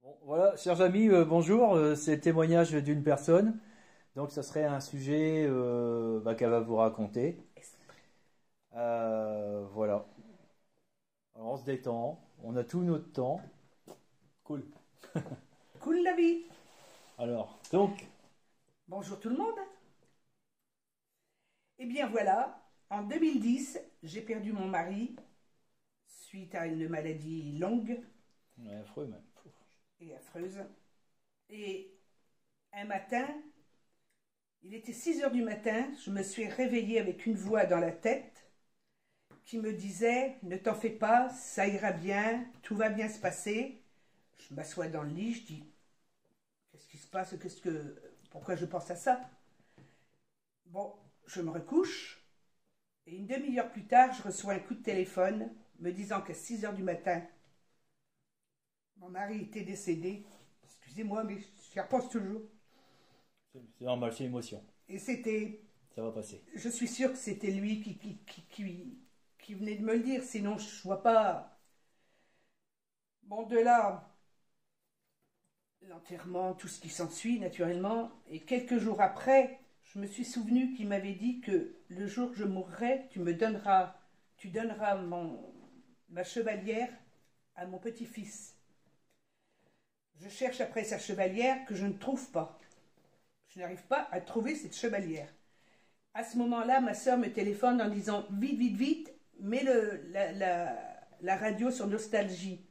Bon, voilà, chers amis, bonjour. C'est le témoignage d'une personne. Donc, ça serait un sujet qu'elle va vous raconter. Voilà. Alors, on se détend. On a tout notre temps. Cool. Cool la vie. Alors, donc, Bonjour tout le monde. Eh bien voilà, en 2010, j'ai perdu mon mari suite à une maladie longue ouais, affreux même. et affreuse. Et un matin, il était 6 heures du matin, je me suis réveillée avec une voix dans la tête qui me disait « Ne t'en fais pas, ça ira bien, tout va bien se passer ». Je m'assois dans le lit, je dis « Qu'est-ce qui se passe? Pourquoi je pense à ça ?» Bon, je me recouche et une demi-heure plus tard, je reçois un coup de téléphone me disant qu'à 6 heures du matin, mon mari était décédé. Excusez-moi, mais j'y repense toujours. C'est normal, c'est l'émotion. Et c'était, Ça va passer. je suis sûre que c'était lui qui venait de me le dire, sinon je vois pas. Bon, de là, l'enterrement, tout ce qui s'ensuit naturellement, et quelques jours après, je me suis souvenu qu'il m'avait dit que le jour que je mourrai, tu donneras ma chevalière à mon petit-fils. Je cherche après sa chevalière que je ne trouve pas. Je n'arrive pas à trouver cette chevalière. À ce moment-là, ma sœur me téléphone en disant « Vite, vite, vite, mets la radio sur Nostalgie ».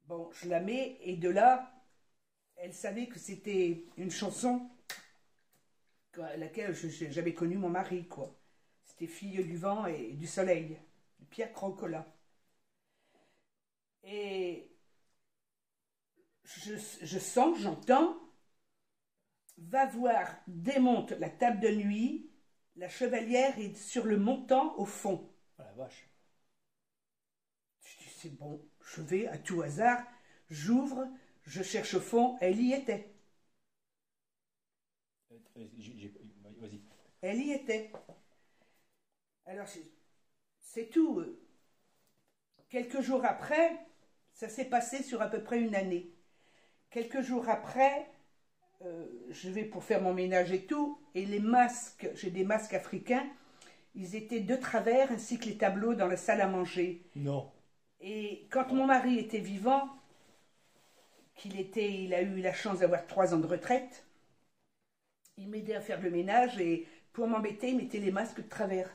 Bon, je la mets et de là, elle savait que c'était une chanson à laquelle j'avais connu mon mari, quoi. C'était Fille du vent et du soleil, de Pierre Crocola. Et je sens, j'entends, va voir, démonte la table de nuit, la chevalière est sur le montant au fond. Oh la vache. Je dis, c'est bon, je vais à tout hasard, j'ouvre, je cherche au fond, elle y était. Vas-y. Elle y était. Alors, c'est tout. Quelques jours après, ça s'est passé sur à peu près une année. Quelques jours après, je vais pour faire mon ménage et tout, et les masques, j'ai des masques africains, ils étaient de travers, ainsi que les tableaux dans la salle à manger. Non. Et quand mon mari était vivant, il a eu la chance d'avoir 3 ans de retraite, il m'aidait à faire le ménage et pour m'embêter, il mettait les masques de travers.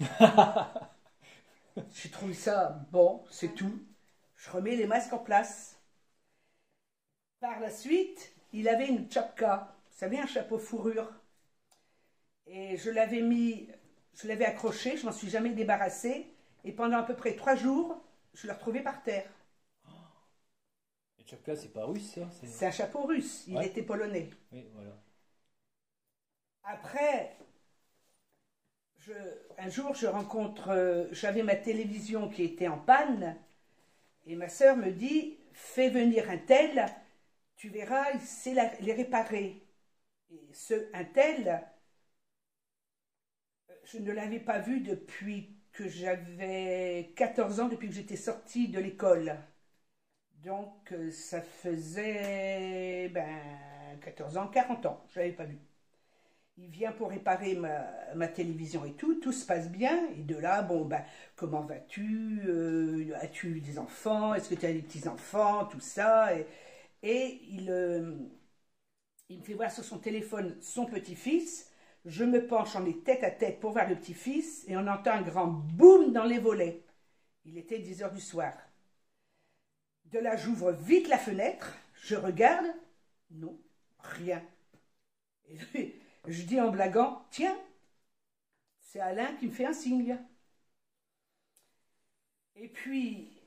J'ai trouvé ça bon, c'est tout. Je remets les masques en place. Par la suite, il avait une tchapka, vous savez, un chapeau fourrure. Et je l'avais accroché, je m'en suis jamais débarrassée. Et pendant à peu près 3 jours, je le retrouvais par terre. Et Tchapka, c'est pas russe, ça? C'est un chapeau russe, il était polonais. Oui, voilà. Après, un jour, j'avais ma télévision qui était en panne, et ma sœur me dit, fais venir un tel, tu verras, il sait les réparer. Et un tel, je ne l'avais pas vu depuis que j'avais 14 ans, depuis que j'étais sortie de l'école. Donc, ça faisait 14 ans, 40 ans, je ne l'avais pas vu. Il vient pour réparer ma télévision et tout se passe bien. Et de là, comment vas-tu? As-tu eu des enfants? Est-ce que tu as des petits-enfants? Tout ça. Et il me fait voir sur son téléphone son petit-fils. Je me penche, on est tête à tête pour voir le petit-fils. Et on entend un grand boum dans les volets. Il était 10 heures du soir. De là, j'ouvre vite la fenêtre. Je regarde. Non, rien. Et je dis en blaguant, tiens, c'est Alain qui me fait un signe. Et puis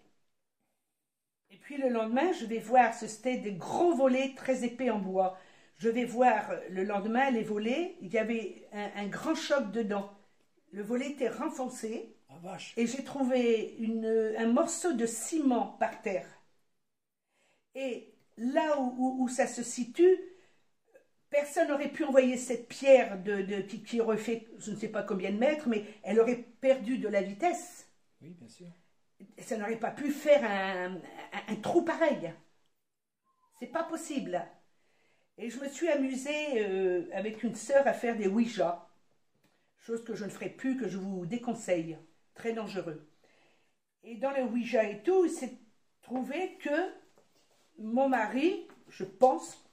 le lendemain, je vais voir, c'était des gros volets très épais en bois. Je vais voir le lendemain les volets, il y avait un grand choc dedans. Le volet était renfoncé. Ah vache. Et j'ai trouvé un morceau de ciment par terre. Et là où ça se situe, personne n'aurait pu envoyer cette pierre qui aurait fait je ne sais pas combien de mètres, mais elle aurait perdu de la vitesse. Oui, bien sûr. Et ça n'aurait pas pu faire un trou pareil. C'est pas possible. Et je me suis amusée avec une sœur à faire des Ouija. Chose que je ne ferai plus, que je vous déconseille. Très dangereux. Et dans le Ouija et tout, il s'est trouvé que mon mari, je pense,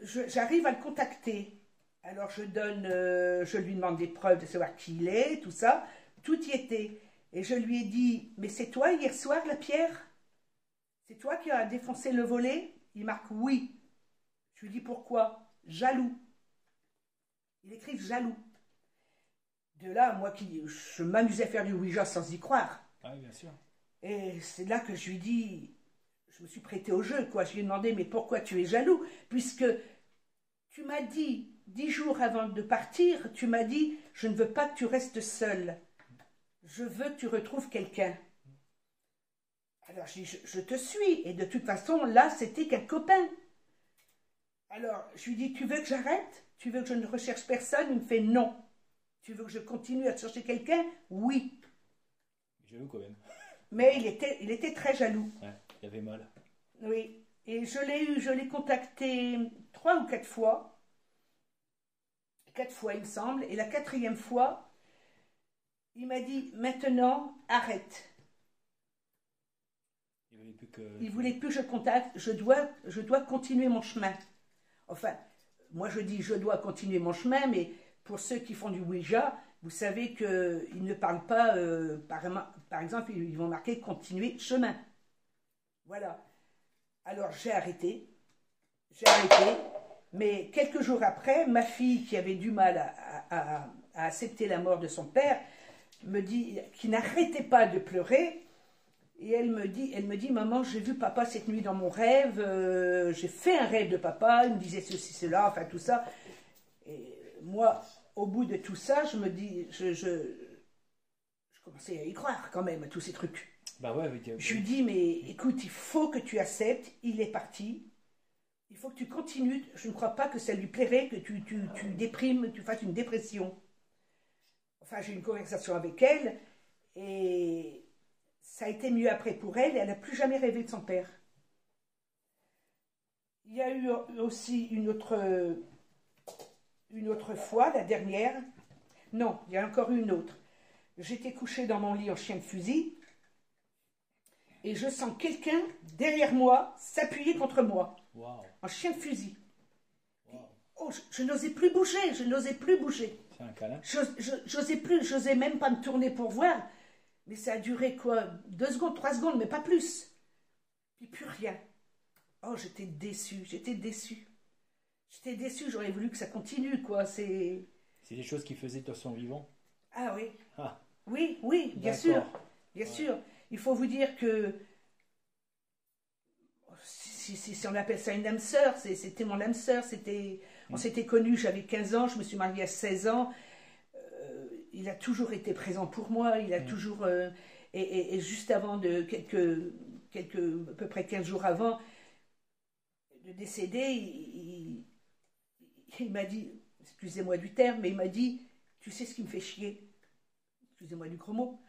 j'arrive à le contacter. Alors je lui demande des preuves de savoir qui il est, tout ça. Tout y était. Et je lui ai dit, mais c'est toi hier soir la pierre? C'est toi qui as défoncé le volet? Il marque oui. Je lui dis pourquoi? Jaloux. Il écrit jaloux. De là, moi je m'amusais à faire du Ouija sans y croire. Ah oui, bien sûr. Et c'est là que je lui dis, je me suis prêtée au jeu, quoi. Je lui ai demandé, mais pourquoi tu es jaloux? Puisque tu m'as dit, 10 jours avant de partir, tu m'as dit, je ne veux pas que tu restes seule. Je veux que tu retrouves quelqu'un. Alors je dis, je te suis. Et de toute façon, là, c'était qu'un copain. Alors, je lui dis, tu veux que j'arrête? Tu veux que je ne recherche personne? Il me fait non. Tu veux que je continue à chercher quelqu'un? Oui. Jaloux quand même. Mais il était très jaloux. Ouais, il avait mal. Oui. Et je l'ai contacté 3 ou 4 fois. 4 fois, il me semble. Et la 4e fois, il m'a dit, maintenant, arrête. Il voulait plus que je contacte. Je dois continuer mon chemin. Enfin, moi je dis je dois continuer mon chemin, mais pour ceux qui font du Ouija, vous savez qu'ils ne parlent pas, par exemple, ils vont marquer continuer chemin. Voilà. Alors j'ai arrêté, mais quelques jours après, ma fille qui avait du mal à accepter la mort de son père, me dit, qui n'arrêtait pas de pleurer, et elle me dit, maman, j'ai vu papa cette nuit dans mon rêve, j'ai fait un rêve de papa, il me disait ceci, cela, enfin tout ça. Et moi, au bout de tout ça, je me dis, je commençais à y croire quand même, à tous ces trucs. Bah ouais, oui, je lui dis, mais écoute, il faut que tu acceptes, il est parti, il faut que tu continues, je ne crois pas que ça lui plairait que tu déprimes, tu fasses une dépression. Enfin, j'ai eu une conversation avec elle, et ça a été mieux après pour elle, et elle n'a plus jamais rêvé de son père. Il y a eu aussi une autre fois, la dernière. Non, il y a encore une autre. J'étais couchée dans mon lit en chien de fusil, et je sens quelqu'un derrière moi s'appuyer contre moi, wow. En chien de fusil. Wow. Oh, je n'osais plus bouger, je n'osais plus bouger. C'est un câlin. J'osais même pas me tourner pour voir. Mais ça a duré quoi? 2 secondes, 3 secondes, mais pas plus. Puis plus rien. Oh, j'étais déçue, j'aurais voulu que ça continue, quoi. C'est des choses qui faisaient de son vivant. Ah oui. Ah. Oui, bien sûr. Bien sûr. Il faut vous dire que, si on appelle ça une âme sœur, c'était mon âme sœur. On s'était connus, j'avais 15 ans, je me suis mariée à 16 ans. Il a toujours été présent pour moi, il a toujours... et juste avant de à peu près 15 jours avant de décéder, il m'a dit, excusez-moi du terme, mais il m'a dit, tu sais ce qui me fait chier? Excusez-moi du gros mot.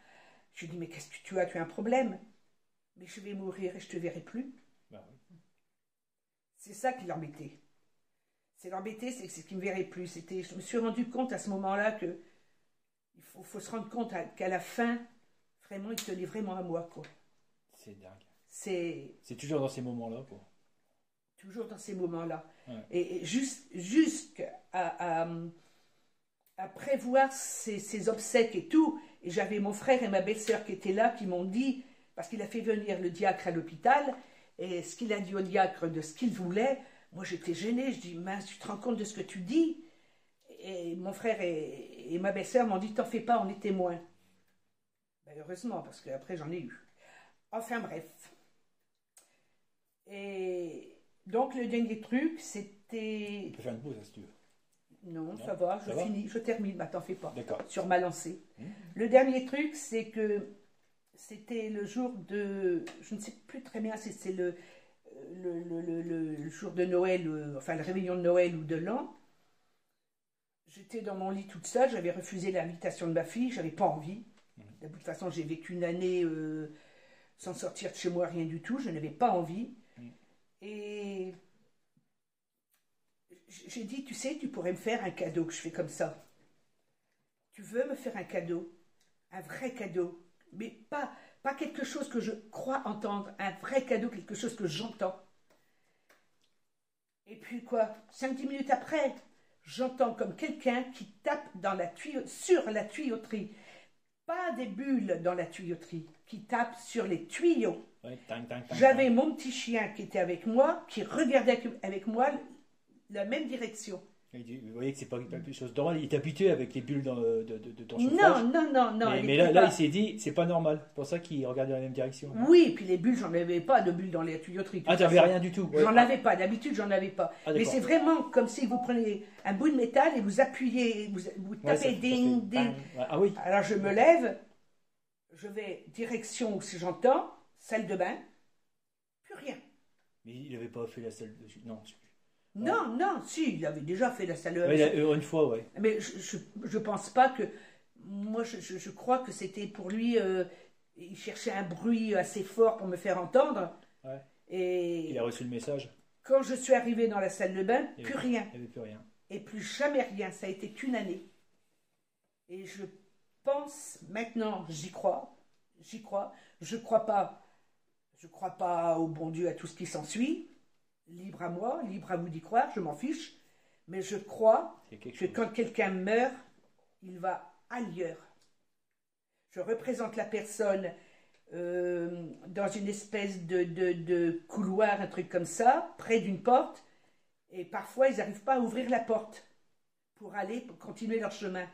Je lui ai dit, mais qu'est-ce que tu as? Tu as un problème? Mais je vais mourir et je te verrai plus. Bah oui. C'est ça qui l'embêtait. C'est ce qu'il me verrait plus. Je me suis rendu compte à ce moment-là que il faut se rendre compte qu'à la fin, vraiment, il tenait vraiment à moi, quoi. C'est dingue. C'est toujours dans ces moments-là, quoi. Toujours dans ces moments-là. Ouais. Et jusqu'à prévoir ses obsèques et tout, et j'avais mon frère et ma belle-sœur qui étaient là, qui m'ont dit, parce qu'il a fait venir le diacre à l'hôpital, et ce qu'il a dit au diacre de ce qu'il voulait, moi j'étais gênée, je dis, mince, tu te rends compte de ce que tu dis? Et mon frère et ma belle-sœur m'ont dit, t'en fais pas, on est témoins. Ben, heureusement, parce qu'après j'en ai eu. Enfin bref. Et donc le dernier truc, c'était... Tu peux faire une pause, si tu veux. Non, ça va, je termine, bah, t'en fais pas. D'accord. Sur ma lancée. Le dernier truc, c'est que c'était le jour de... Je ne sais plus très bien si c'est le jour de Noël, enfin le réveillon de Noël ou de l'an. J'étais dans mon lit toute seule, j'avais refusé l'invitation de ma fille, j'avais pas envie. De toute façon, j'ai vécu une année sans sortir de chez moi, rien du tout, je n'avais pas envie. Et j'ai dit, tu sais, tu pourrais me faire un cadeau que je fais comme ça. Tu veux me faire un cadeau, un vrai cadeau, mais pas quelque chose que je crois entendre, un vrai cadeau, quelque chose que j'entends. Et puis quoi, 5-10 minutes après, j'entends comme quelqu'un qui tape sur la tuyauterie. Pas des bulles dans la tuyauterie, qui tape sur les tuyaux. Ouais, tang, tang, tang, J'avais tang. mon petit chien qui était avec moi, qui regardait avec moi la même direction. Vous voyez que c'est pas quelque chose de normal. Il est habitué avec les bulles de ton Non, chauffage. non. Mais il là, était là, pas- il s'est dit, c'est pas normal. C'est pour ça qu'il regarde dans la même direction. Oui, puis les bulles, j'en avais pas de bulles dans les tuyauteries. de Ah, toute t'avais façon. rien du tout. Ouais. J'en avais pas, d'habitude j'en avais pas. Ah, Mais d'accord. c'est vraiment comme si vous prenez un bout de métal et vous appuyez, vous Ouais, tapez ding, fait ding. bang. Ouais, ah oui. Alors je me lève, je vais direction où si j'entends, salle de bain, plus rien. Mais il avait pas fait la salle de... Non, je sais plus. Non, si, il avait déjà fait la salle de bain. Ouais, une fois, ouais. Mais je pense pas que. Moi, je crois que c'était pour lui. Il cherchait un bruit assez fort pour me faire entendre. Ouais. Et Il a reçu le message. quand je suis arrivée dans la salle de bain, Il plus avait- rien. Il n'y avait plus rien. Et plus jamais rien. Ça a été qu'une année. Et je pense maintenant, j'y crois. J'y crois. Je crois pas. Je crois pas au bon Dieu, à tout ce qui s'ensuit. Libre à moi, libre à vous d'y croire, je m'en fiche. Mais je crois Il y a quelque que chose. quand quelqu'un meurt, il va ailleurs. Je représente la personne dans une espèce de couloir, un truc comme ça, près d'une porte, et parfois ils n'arrivent pas à ouvrir la porte pour continuer leur chemin.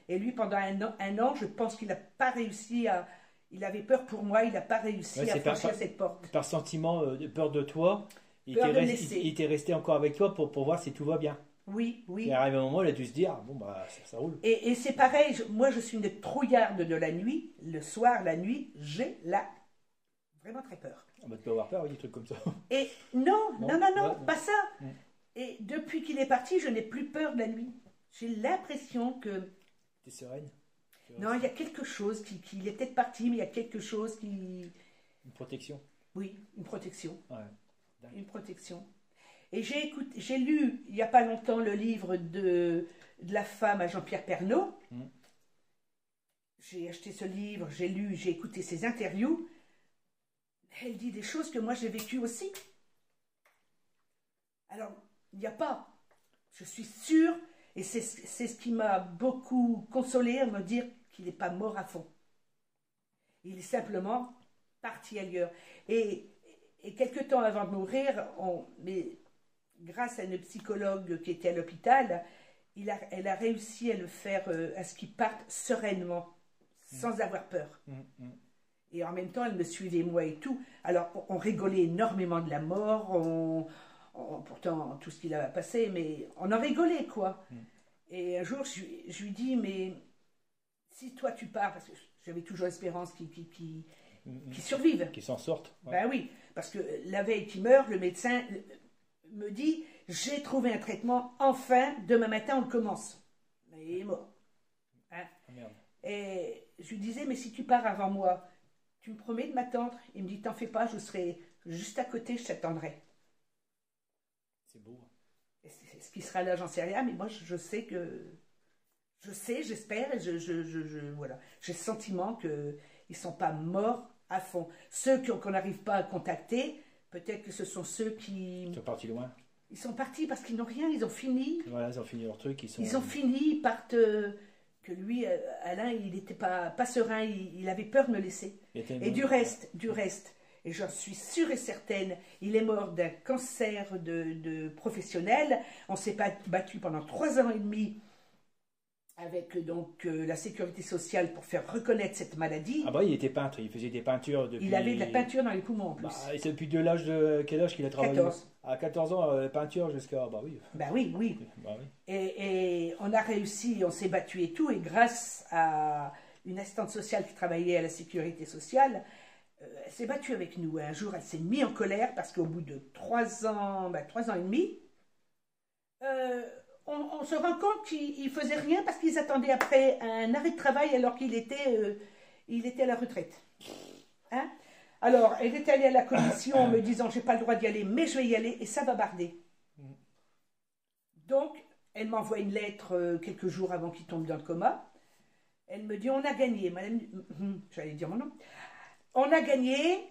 Et lui, pendant un an, je pense qu'il n'a pas réussi à... Il avait peur pour moi, il n'a pas réussi Ouais, à c'est franchir cette porte. Par sentiment de peur de toi, Peur de me laisser. il était resté encore avec toi pour voir si tout va bien. Oui, oui. Et arrivé un moment, il a dû se dire, ah, bon, bah, ça roule. Et c'est pareil, moi je suis une trouillarde de la nuit. Le soir, la nuit, j'ai vraiment très peur. On va te pas avoir peur, oui, des trucs comme ça. Et non, Non, non, ouais. pas ça. Mm. Et depuis qu'il est parti, je n'ai plus peur de la nuit. J'ai l'impression que... T'es sereine. Non, il y a quelque chose il est peut-être parti, mais il y a quelque chose qui... Une protection. Oui, une protection. Ouais. Une protection. Et j'ai lu, il n'y a pas longtemps, le livre de la femme à Jean-Pierre Pernaut. Mm. J'ai acheté ce livre, j'ai lu, j'ai écouté ses interviews. Elle dit des choses que moi j'ai vécues aussi. Alors, il n'y a pas. Je suis sûre, et c'est ce qui m'a beaucoup consolée, à me dire qu'il n'est pas mort à fond. Il est simplement parti ailleurs. Et quelque temps avant de mourir, mais grâce à une psychologue qui était à l'hôpital, elle a réussi à le faire, à ce qu'il parte sereinement, sans avoir peur. Et en même temps, elle me suivait moi et tout. Alors, on rigolait énormément de la mort, pourtant tout ce qu'il a passé, mais on en rigolait, quoi. Et un jour, je lui dis, mais si toi tu pars, parce que j'avais toujours l'espérance qu'il survive. Qui s'en sortent. Ouais. Ben oui, parce que la veille qu'il meurt, le médecin me dit, j'ai trouvé un traitement, enfin, demain matin on le commence. Mais il est mort. Hein? Ah, merde. Et je lui disais, mais si tu pars avant moi, tu me promets de m'attendre? Il me dit, t'en fais pas, je serai juste à côté, je t'attendrai. C'est beau. Et ce qui sera là, j'en sais rien, mais moi je sais que... Je sais, j'espère, et voilà. J'ai le sentiment qu'ils ne sont pas morts à fond. Ceux qu'on n'arrive pas à contacter, peut-être que ce sont ceux qui... Ils sont partis loin. Ils sont partis parce qu'ils n'ont rien, ils ont fini. Voilà, ils ont fini leur truc. Ils ont fini, ils partent... que lui, Alain, il n'était pas serein, il avait peur de me laisser. Et du reste, et j'en suis sûre et certaine, il est mort d'un cancer de professionnel. On s'est battu pendant 3 ans et demi avec donc la sécurité sociale pour faire reconnaître cette maladie. Ah bah il était peintre, il faisait des peintures depuis... Il avait de la peinture dans les poumons en plus. Bah, et c'est depuis quel âge qu'il a travaillé? 14. À 14 ans, peinture jusqu'à... Bah oui. Ben oui, oui. Bah oui. Et on a réussi, on s'est battu et tout, et grâce à une assistante sociale qui travaillait à la sécurité sociale, elle s'est battue avec nous. Un jour, elle s'est mise en colère parce qu'au bout de 3 ans, 3 ans et demi, on se rend compte qu'il ne faisait rien parce qu'ils attendaient après un arrêt de travail alors qu'il était à la retraite. Hein? Alors, elle est allée à la commission en me disant, j'ai pas le droit d'y aller, mais je vais y aller et ça va barder. Donc, elle m'envoie une lettre quelques jours avant qu'il tombe dans le coma. Elle me dit, on a gagné, madame, j'allais dire mon nom, on a gagné,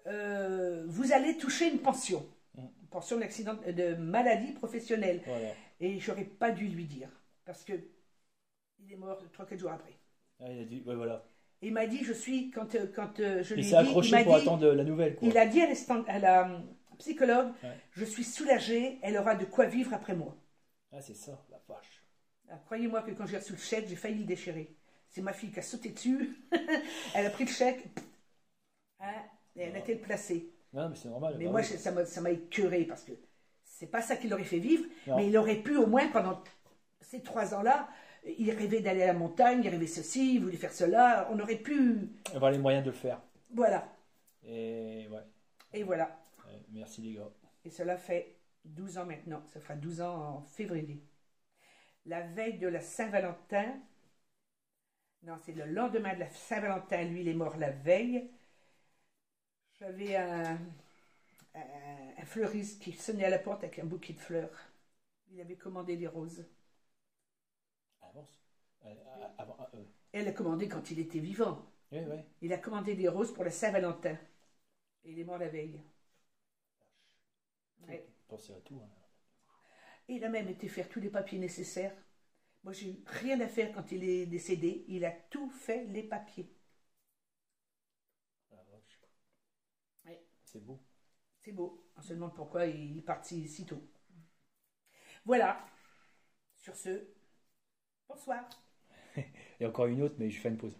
vous allez toucher une pension. Une pension d'accident, de maladie professionnelle. Voilà. Et j'aurais pas dû lui dire, parce que il est mort 3-4 jours après. Ah, il a dit, ouais, voilà. Il m'a dit, je suis, quand je lui ai Il dit, s'est accroché pour attendre la nouvelle, quoi. il a dit à la psychologue, Ouais. je suis soulagée, elle aura de quoi vivre après moi. Ah, c'est ça, la vache. Alors, croyez-moi que quand j'ai reçu le chèque, j'ai failli le déchirer. C'est ma fille qui a sauté dessus, elle a pris le chèque, hein, et elle a été le placer. Non, mais c'est normal. Mais bah moi, oui. ça m'a écœuré parce que c'est pas ça qui l'aurait fait vivre, Non. mais il aurait pu au moins pendant ces 3 ans-là, il rêvait d'aller à la montagne, il rêvait ceci, il voulait faire cela, on aurait pu, Avoir les moyens de le faire. voilà, Et ouais. et voilà. Ouais, merci les gars. Et cela fait 12 ans maintenant, ça fera 12 ans en février. La veille de la Saint-Valentin, non, c'est le lendemain de la Saint-Valentin, lui il est mort la veille, j'avais un fleuriste qui sonnait à la porte avec un bouquet de fleurs. Il avait commandé des roses. Avance. Avant, Elle a commandé quand il était vivant. ouais, ouais. Il a commandé des roses pour la Saint-Valentin. Et il est mort la veille. Ouais. Pensez à tout. Hein. Et il a même été faire tous les papiers nécessaires. Moi, j'ai eu rien à faire quand il est décédé. Il a tout fait, les papiers. La vache. Ouais. C'est beau. C'est beau. On se demande pourquoi il est parti si tôt. Voilà. Sur ce, bonsoir. Et encore une autre, mais je fais une pause.